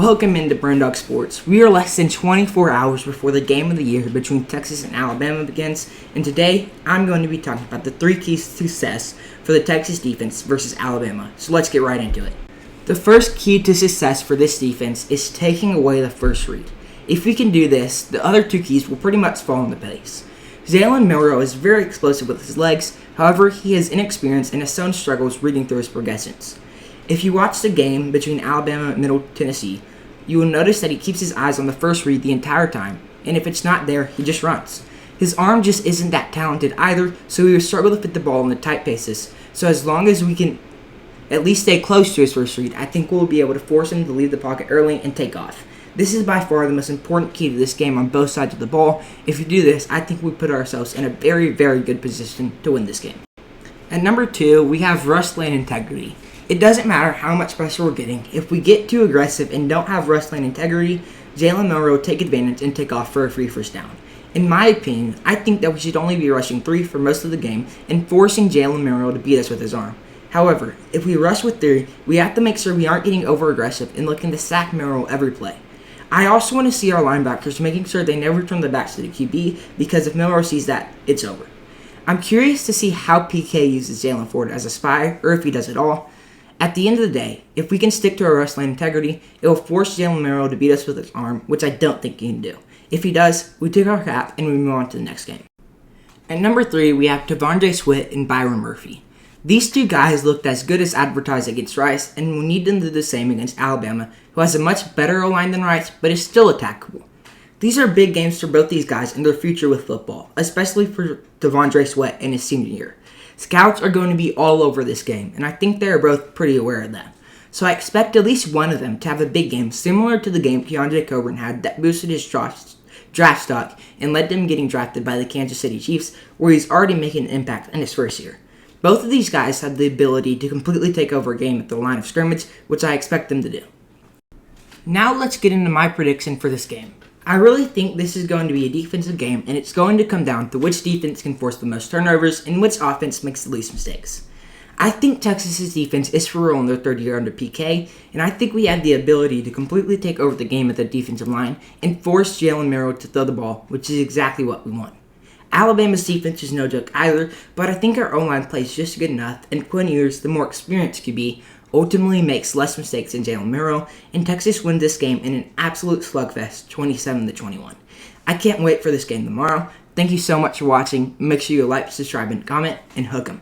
Welcome into Burndog Sports. We are less than 24 hours before the game of the year between Texas and Alabama begins, and today I'm going to be talking about the three keys to success for the Texas defense versus Alabama. So let's get right into it. The first key to success for this defense is taking away the first read. If we can do this, the other two keys will pretty much fall into place. Jalen Milroe is very explosive with his legs, however, he is inexperienced and has shown struggles reading through his progressions. If you watch the game between Alabama and Middle Tennessee, you will notice that he keeps his eyes on the first read the entire time, and if it's not there, he just runs. His arm just isn't that talented either, so he will struggle to fit the ball in the tight paces. So as long as we can at least stay close to his first read, I think we'll be able to force him to leave the pocket early and take off. This is by far the most important key to this game on both sides of the ball. If we do this, I think we put ourselves in a very, very good position to win this game. At number 2, we have rush lane integrity. It doesn't matter how much pressure we're getting. If we get too aggressive and don't have rush lane integrity, Jalen Milroe will take advantage and take off for a free first down. In my opinion, I think that we should only be rushing 3 for most of the game and forcing Jalen Milroe to beat us with his arm. However, if we rush with 3, we have to make sure we aren't getting over-aggressive and looking to sack Milroe every play. I also want to see our linebackers making sure they never turn their backs to the QB, because if Milroe sees that, it's over. I'm curious to see how PK uses Jaylan Ford as a spy, or if he does it all. At the end of the day, if we can stick to our rush lane integrity, it will force Jalen Milroe to beat us with his arm, which I don't think he can do. If he does, we take our cap and we move on to the next game. At number 3, we have T'Vondre Sweat and Byron Murphy. These two guys looked as good as advertised against Rice, and we need them to do the same against Alabama, who has a much better O-line than Rice, but is still attackable. These are big games for both these guys and their future with football, especially for T'Vondre Sweat in his senior year. Scouts are going to be all over this game, and I think they are both pretty aware of that. So I expect at least one of them to have a big game similar to the game Keondre Coburn had that boosted his draft stock and led to him getting drafted by the Kansas City Chiefs, where he's already making an impact in his first year. Both of these guys have the ability to completely take over a game at the line of scrimmage, which I expect them to do. Now let's get into my prediction for this game. I really think this is going to be a defensive game, and it's going to come down to which defense can force the most turnovers and which offense makes the least mistakes. I think Texas's defense is for real in their third year under PK, and I think we have the ability to completely take over the game at the defensive line and force Jalen Milroe to throw the ball, which is exactly what we want. Alabama's defense is no joke either, but I think our O-line plays just good enough, and Quinn Ewers, the more experienced QB, ultimately makes less mistakes than Jalen Milroe, and Texas wins this game in an absolute slugfest, 27-21. I can't wait for this game tomorrow. Thank you so much for watching. Make sure you like, subscribe, and comment, and hook 'em.